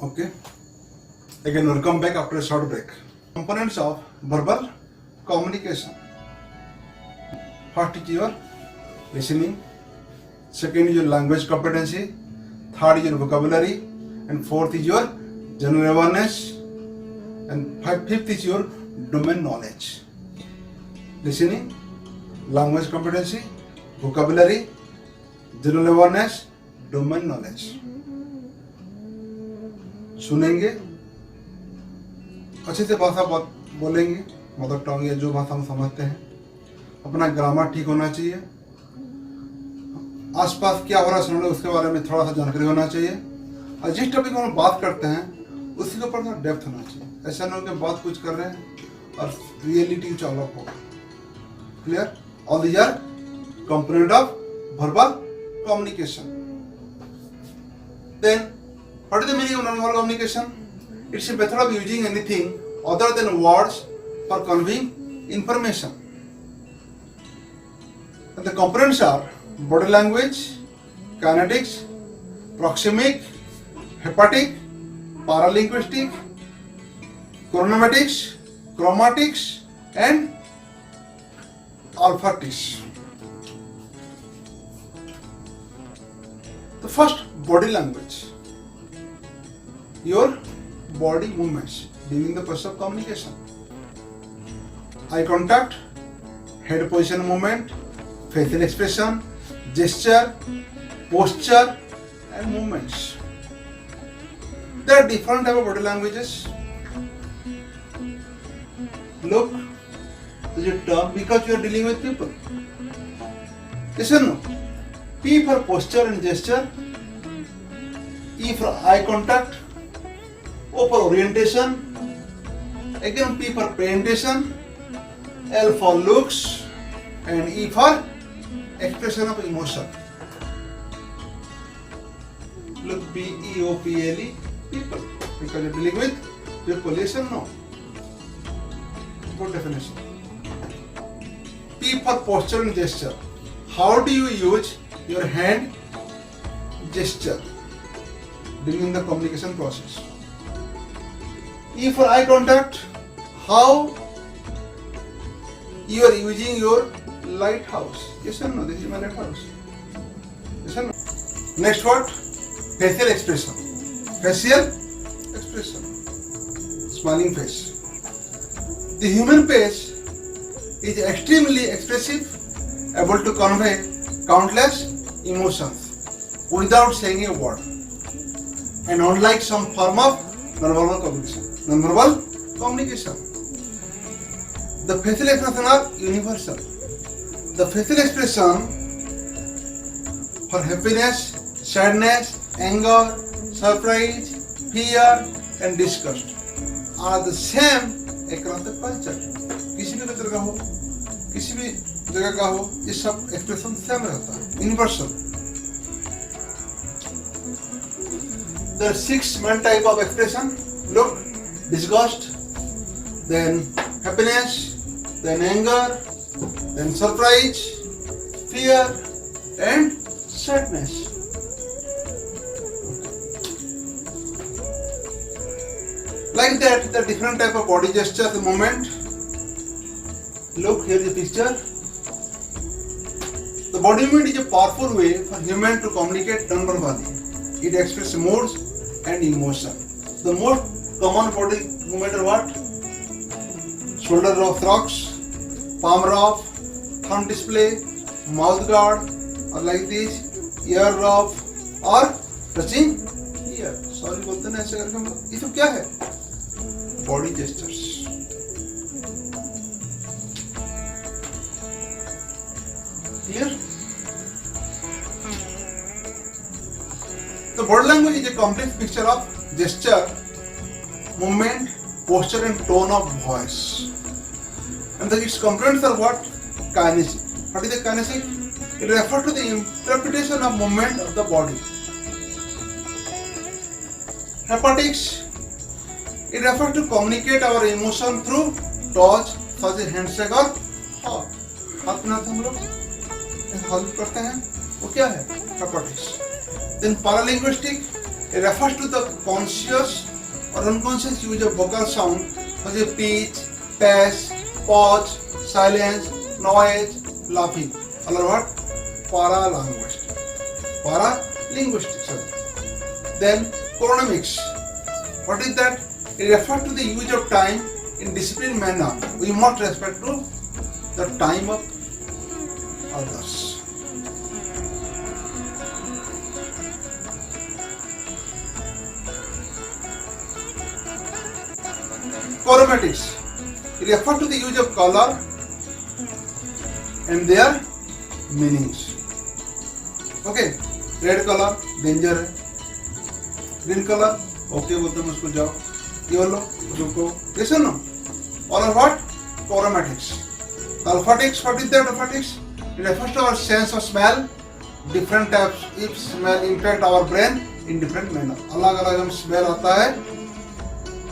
Okay. Again, welcome back after a short break. Components of verbal communication. First is your listening. Second is your language competency. Third is your vocabulary. And fourth is your general awareness. And fifth is your domain knowledge. Listening, language competency, vocabulary, general awareness, domain knowledge. सुनेंगे, अच्छे से भाषा बोलेंगे, mother tongue या जो भाषा हम समझते हैं. अपना ग्रामर ठीक होना चाहिए. आसपास क्या हो रहा है सुनने उसके बारे में थोड़ा सा जानकारी होना चाहिए. और जिस टॉपिक में हम बात करते हैं उसके ऊपर थोड़ा डेप्थ होना चाहिए. ऐसा नहीं हो कि बात कुछ कर रहे हैं और रियलिटी चालक होगा. Clear? All these R component of verbal communication. Then, what is the meaning of non-verbal communication? It's a method of using anything other than words for conveying information. And the components are body language, kinetics, proxemic, hepatic, paralinguistic, chronomatics, chromatics, and olfactics. The first, body language. Your body movements during the process of communication. Eye contact, head position movement, facial expression, gesture, posture, and movements. There are different types of body languages. Look, there's a term because you are dealing with people. Listen now. P for posture and gesture, E for eye contact, O for orientation, again P for presentation, L for looks, and E for expression of emotion. Look, P-E-O-P-L-E, people, because you're dealing with people. Listen now. Good definition. P for posture and gesture. How do you use your hand gesture during the communication process? E for eye contact, how you are using your lighthouse. Yes or no? This is my lighthouse. Yes or no? Next what? Facial expression. Facial expression. Smiling face. The human face is extremely expressive, able to convey countless emotions without saying a word, and unlike some form of non-verbal communication, the facial expressions are universal. The facial expression for happiness, sadness, anger, surprise, fear, and disgust are the same across the culture. किसी भी culture का हो, किसी भी जगह का हो, ये सब एक्सप्रेशन सेम रहता है, universal. There are 6 main type of expression. Look, disgust, then happiness, then anger, then surprise, fear, and sadness. Like that, the different type of body gesture at the moment. Look, here is the picture. The body movement is a powerful way for human to communicate non-verbally. It expresses moods and emotion. The most common body movement are what? Shoulder rocks, palm rub, thumb display, mouth guard, or like this, ear rub, or touching ear. Sorry बोलते ना ऐसे करके हम लोग. ये सब क्या है? Body gestures. Clear? The body language is a complex picture of gesture, movement, posture, and tone of voice. And its components are what? Kinetic. What is the kinetic? It refers to the interpretation of movement of the body. Haptics. It refers to communicate our emotion through touch, such as handshake or hug. हाथ में हम लोग हग करते हैं, वो क्या है? Haptics. Then paralinguistic, It refers to the conscious or unconscious use of vocal sound such as pitch, pace, pause, silence, noise, laughing. Other word, paralinguistics. Then chronemics. What is that? It refers to the use of time in disciplined manner. We must respect to the time of others. Chromatics. It refers to the use of color and their meanings. Okay, red colour danger है, green colour okay बोलते हैं उसको जाओ, yellow रुको, listen no. All are what? Chromatics. Olfactics. What is that olfactics? It refers to our sense of smell. Different types of smell impact our brain in different manner. अलग अलग हम smell आता है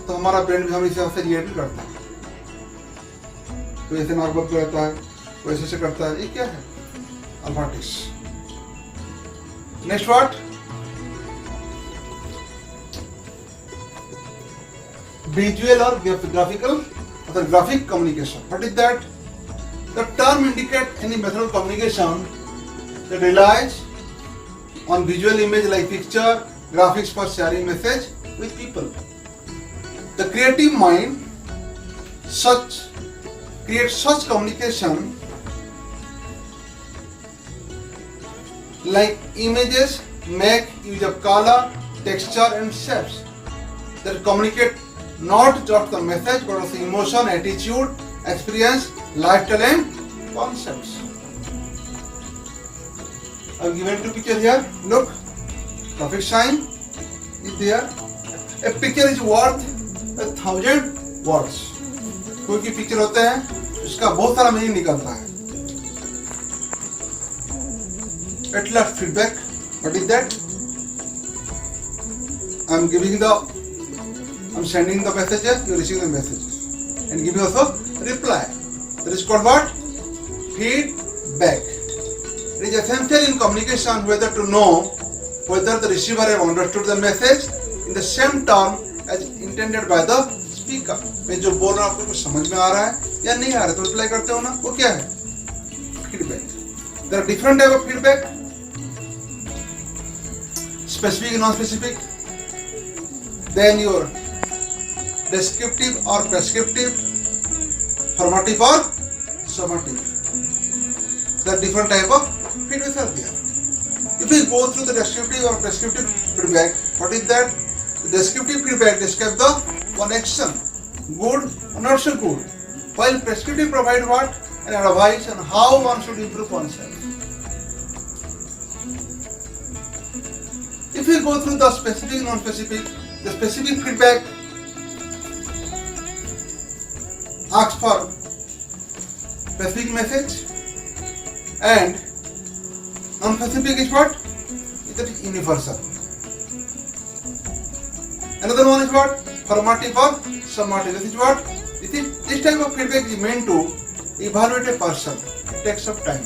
तो हमारा ब्रेन भी हम इसे रिएक्ट करता है, कोई ऐसे नाक बंद रहता है, कोई ऐसे करता है, ये क्या है? olfactics. Next what? Visual or graphical or the graphic communication. What is that? The term indicates any method of communication that relies on visual image like picture, graphics for sharing message with people. The creative mind creates such communication like images make use of color, texture and shapes that communicate not just the message but also emotion, attitude, experience, lifestyle and concepts. I've given two pictures here. Look, traffic sign is there. A picture is worth 1,000 words. कोई की picture होते हैं उसका बहुत सारा meaning निकलता है. At last feedback. What is that? I'm sending the messages, you receive the messages, and giving also reply. That is called what? Feedback. It is essential in communication whether to know whether the receiver have understood the message in the same term as intended by the speaker. मैं जो बोल रहा हूँ आपको कुछ समझ में आ रहा है या नहीं आ रहा है तो रिप्लाई करते हो ना, वो क्या है? Feedback. There are different type of feedback. Specific, non-specific. Then your descriptive or prescriptive, formative or summative. There are different type of feedback are there. If we go through the descriptive or prescriptive feedback, what is that? The descriptive feedback describes the one action, good or not so good, while prescriptive provide what? An advice on how one should improve oneself. If we go through the specific, non-specific, the specific feedback asks for specific message and non-specific is what? It is universal. Another one is what? Formative or summative. This is what? This type of feedback is meant to evaluate a person. It takes some time.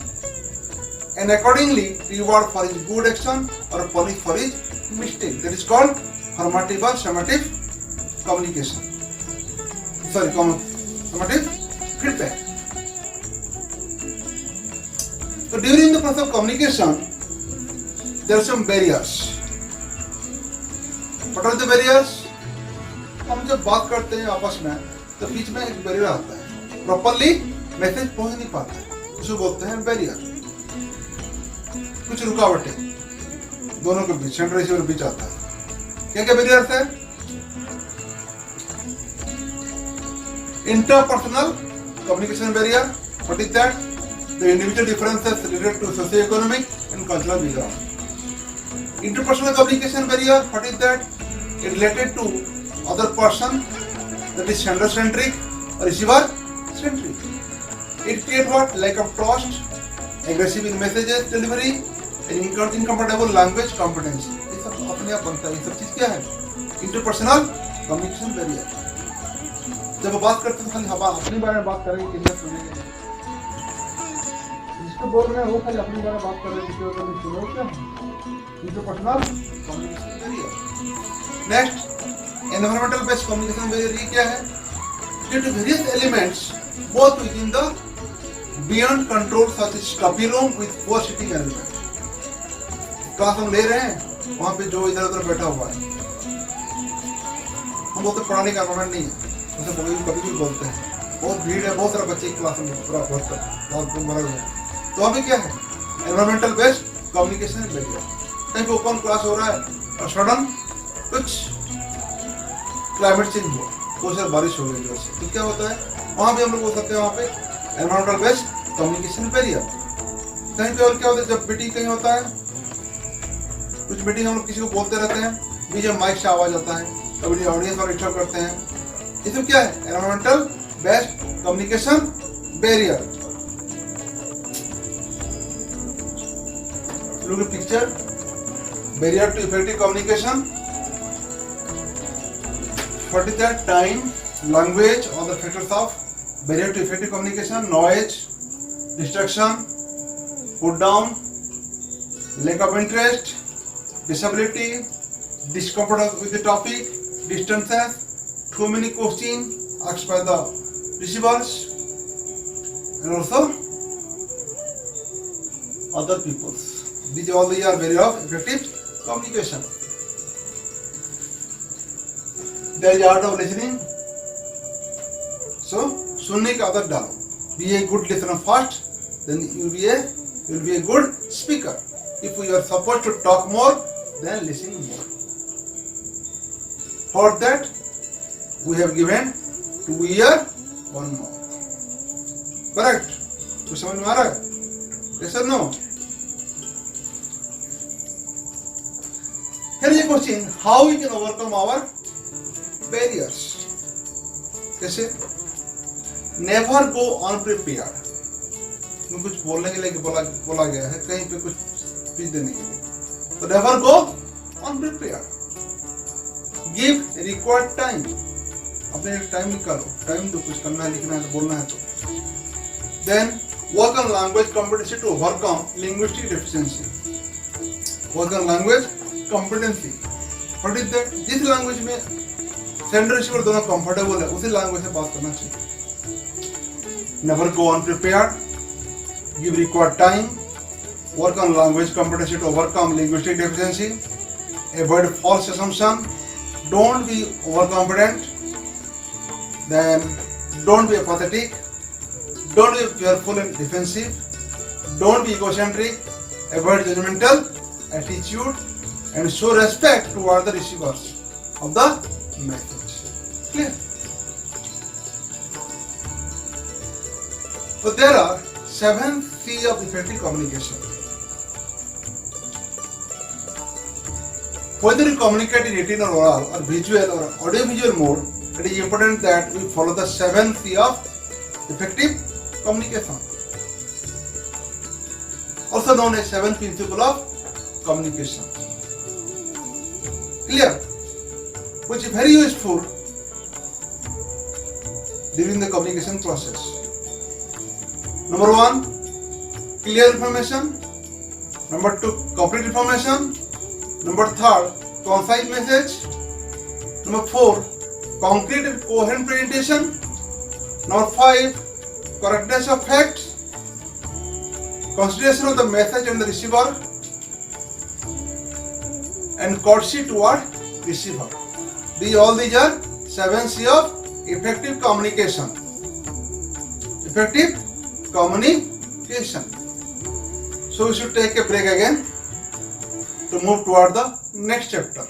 And accordingly reward for his good action or punish for his mistake. That is called formative or summative communication. Summative feedback. So during the process of communication, there are some barriers. What are the barriers? हम जब बात करते हैं आपस में तो बीच में एक बैरियर आता है, प्रॉपरली मैसेज पहुंच नहीं पाता है, उसको बोलते हैं बैरियर. कुछ रुकावटें दोनों के बीच, सेंटर रिसीवर बीच आता है. क्या क्या बैरियर्स है? Interpersonal communication barrier. What is that? The individual differences related to socio-economic and cultural background. Interpersonal communication barrier. What is that? It related to other person, that is sender-centric or receiver-centric. It creates what? Lack of trust, aggressive in messages delivery, and incompatible language competency. ये सब अपने आप बनता है. ये सब चीज क्या है? Interpersonal communication barrier. जब वो बात करते हैं तो खाली हम अपने बारे में बात करेंगे, किसी सुनेंगे. जिसको बोल रहे हैं वो खाली अपने बारे में बात कर रहे हैं, किसी और को नहीं सुनो क्या? interpersonal communication barrier. Next, environmental based communication barrier ये क्या है? Due to various elements both within the beyond control such as stuffy room with poor sitting arrangement. Class हम ले रहे हैं, वहाँ पे जो इधर उधर बैठा हुआ है, हम बोलते पढ़ाने का एनवायरमेंट नहीं है, उसे कभी भी बोलते हैं बहुत भीड़ है, बहुत सारे बच्चे क्लास में पूरा बहुत भरे हुए हैं, तो अभी क्या है एनवायरमेंटल बेस्ड कम्युनिकेशन बैरियर. कहीं पे ओपन क्लास हो रहा है और सडन कुछ क्लाइमेट चेंज हुआ, बहुत सारी बारिश हो गई जो से, तो क्या होता है वहाँ भी हम लोग बोल सकते हैं वहाँ पे एनवायरमेंटल बेस्ड कम्युनिकेशन बैरियर. कहीं पे और क्या होता है जब मीटिंग कहीं होता है, कुछ मीटिंग हम लोग किसी को बोलते रहते हैं, बीच में माइक से आवाज आता है, कभी ऑडियंस और डिस्टर्ब करते हैं, इसमें क्या है environmental based communication barrier. Look at picture. Barrier to effective communication. What is that? Time, language, all the factors of barrier to effective communication. Noise, distraction, put down, lack of interest, disability, discomfort with the topic, distances, too many questions asked by the receivers, and also other peoples. These all are barrier of effective communication. There is art of listening. So सुनने की आदत डालो. Be a good listener first, then you will be a good speaker. If you are supposed to talk more, then listen more. For that, we have given 2 ears, 1 mouth. Correct? कुछ समझ में आ रहा है? Yes or no? Here is a question: how we can overcome our barriers? कैसे? Never go unprepared. मैं कुछ बोलने के लिए बोला गया है, कहीं पे कुछ स्पीच देने के लिए, तो never go unprepared. Give required time. अपने टाइम निकालो, टाइम तो कुछ करना है, लिखना है, बोलना है तो. Then work on language competency to overcome linguistic deficiency. Work on language competency. What is that? जिस लैंग्वेज में सेंडर रिसीवर दोनों कंफर्टेबल है, उसी लैंग्वेज से बात करना चाहिए. Never go unprepared. Give required time. Work on language competency to overcome linguistic deficiency. Avoid false assumption. Don't be overconfident. Then don't be apathetic. Don't be fearful and defensive. Don't be egocentric. Avoid judgmental attitude and show respect toward the receivers of the message. Clear? So there are 7 C's of effective communication. Whether you communicate in written or oral or visual or audio-visual mode, it is important that we follow the 7 C's of effective communication, also known as 7 principles of communication. Clear? Which is very useful during the communication process. Number 1, clear information. Number 2, complete information. Number 3, concise message. Number 4, concrete and coherent presentation. Number 5, correctness of facts. Consideration of the message and the receiver, and courtesy toward receiver. These are 7 C's of effective communication. Effective communication. So we should take a break again to move toward the next chapter.